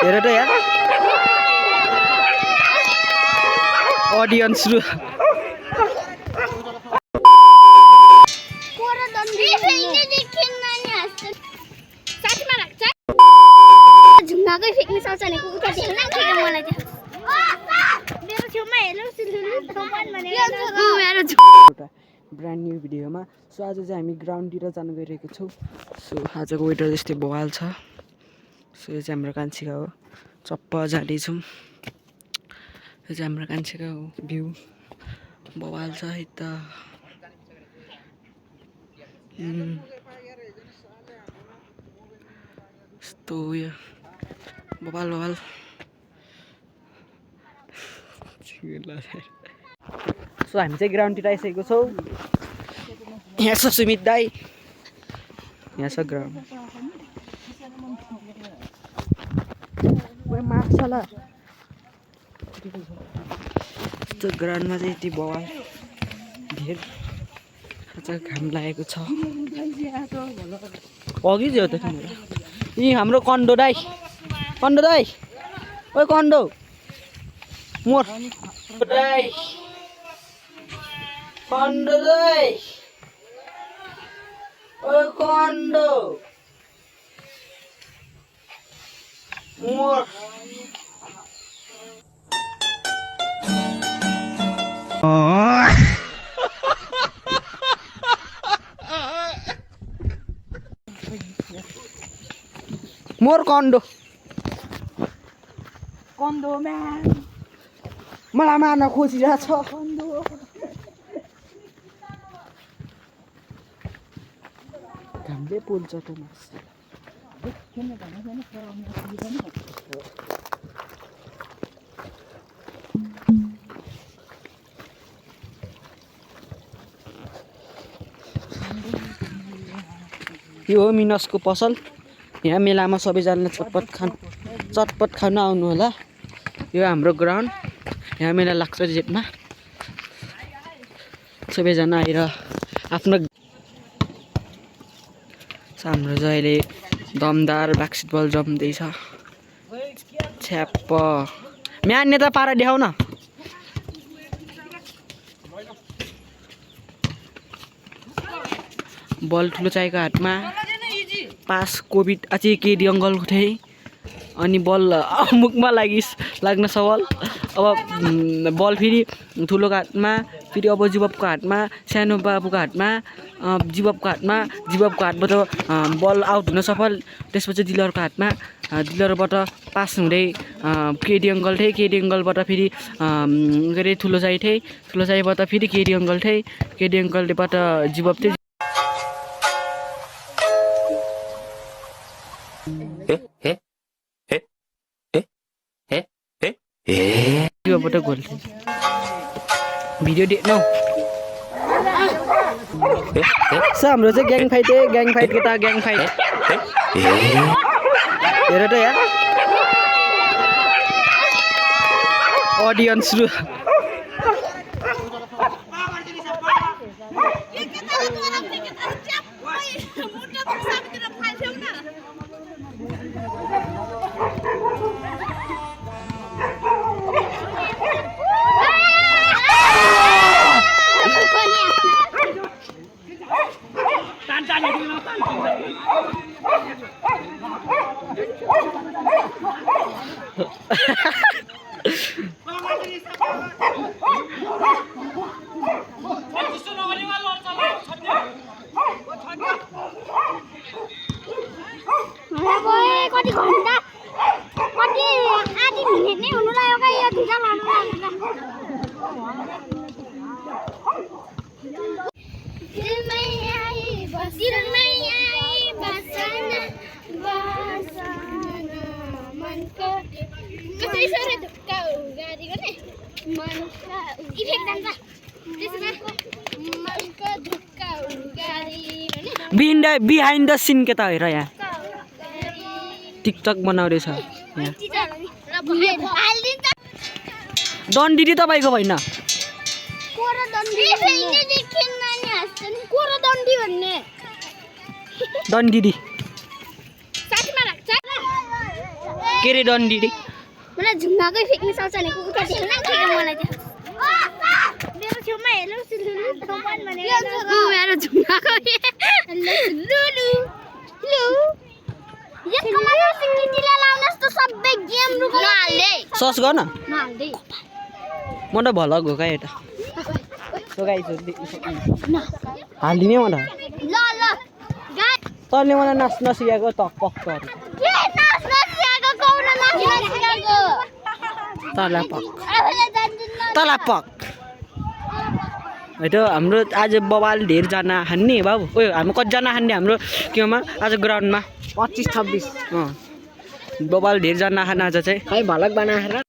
हेर त यार ऑडियंस रु झुङ्गाकै फेक्ने सोच भनेको उता देख्न थियो मलाई त्यो मेरो छेउमा हेर्नु सिलसिली दोकान भनेको एउटा ब्रान्ड न्यू भिडियोमा। सो आज चाहिँ हामी ग्राउन्डतिर जानु गइरहेको छौँ। सो आजको वेदर यस्तै बवाल छ। सो यो चाहिँ हाम्रो कान्छीका हो, चप्प जाँदैछौँ। यो चाहिँ हाम्रो कान्छीका हो, भ्यू बवाल छ है त। यस्तो उयो बवाल बवाल। सो हामी चाहिँ ग्राउन्डतिर आइसकेको छौँ। यहाँ छ सुमित दाई, यहाँ छ ग्राउन्ड। माछाला यस्तो ग्राउन्डमा चाहिँ यति बवाल धेर घाम लागेको छ। अघि जो त तिम्रो यी हाम्रो कन्डो दाई, कन्डो दाई, ओ कन्डो मोर दाई, कन्डो दाई, ओ कन्डो मोर मोर कन्डो कन्डो म्यान मलाई मार्न खोजिरहेछ कन्डो। घामले पोल्छ त मास। यो हो मिनसको पसल। यहाँ मेलामा सबैजनाले चटपट खान आउनु होला। यो हाम्रो ग्राउन्ड, यहाँ मेला लाग्छ जेठमा। सबैजना आएर आफ्नो हाम्रो चाहिँ अहिले दमदार बास्केटबल जम्दैछ। छ्याप्प म्यान नेता पारा देखाउ न। बल ठुलो चाहिएको हातमा, पास कोभिड अझै केडी अङ्कलको थिएँ। अनि बल मुखमा लाग्न सवाल। अब बल फेरि ठुलोको हातमा, फेरि अब जीवबको हातमा, सानो बाबुको हातमा, जीवबको हातमा, जीवबको हातबाट बल आउट हुन सफल। त्यसपछि डिलरको हातमा, डिलरबाट पास हुँदै केडी अङ्कल थिएँ। केडी अङ्कलबाट फेरि के अरे ठुलो चाहिँ थिएँ। ठुलो चाहिँबाट फेरि केडी अङ्कल थिएँ। केडी अङ्कलबाट जीवब थिएँ। बाट गोल थियो। भिडियो देख्नु हाम्रो चाहिँ ग्याङ फाइट है। ग्याङ फाइट केटा ग्याङ फाइट। हेर त यार ऑडियंस रु कति घन्टा कति आधी मिनेट नै हुनु लाग्यो क्या यो ढिला लानु लाग्दा। दिलमै आई बसना बसना मनको कसरी सरे धुक्का गाडी गर्ने मनको इफेक्ट जान्छ त्यसमा मनको धुक्का गाडी भने बिहाइन्ड द सिन के त हेर यहाँ टिकटक बनाउँदैछ यहाँ। दण्डी तपाईँको होइन दण्डी के रे डन्डी रे मलाई झुङ्गाकै फेक्न सक्छ भने उता ढेल्न खेर मलाई त्यहाँ मेरो छेउमा हेर्नु सुलुलु थोपन भनेर मेरो झुङ्गाको लुलु लु यसको मतलब सिक्किटीले लाउनस् त सबै गेम रुको नहाल्दै सस गर्न नहाल्दै म त भल गो का एटा सो गाइस हालिदिने म त ल ल गाइस तले मलाई नाच्न सिकाएको त पक्क के नाच्न सिकाएको कौन नाच्न सिकाएको तला पक आफूले जान्दिन तला पक है त हाम्रो आज बबाल धेरैजना हान्ने बाबु ओयो हाम्रो कतिजना हान्ने हाम्रो केमा आज ग्राउन्डमा 25 26 बबाल धेरैजना खान आज चाहिँ खै भलक बनाएर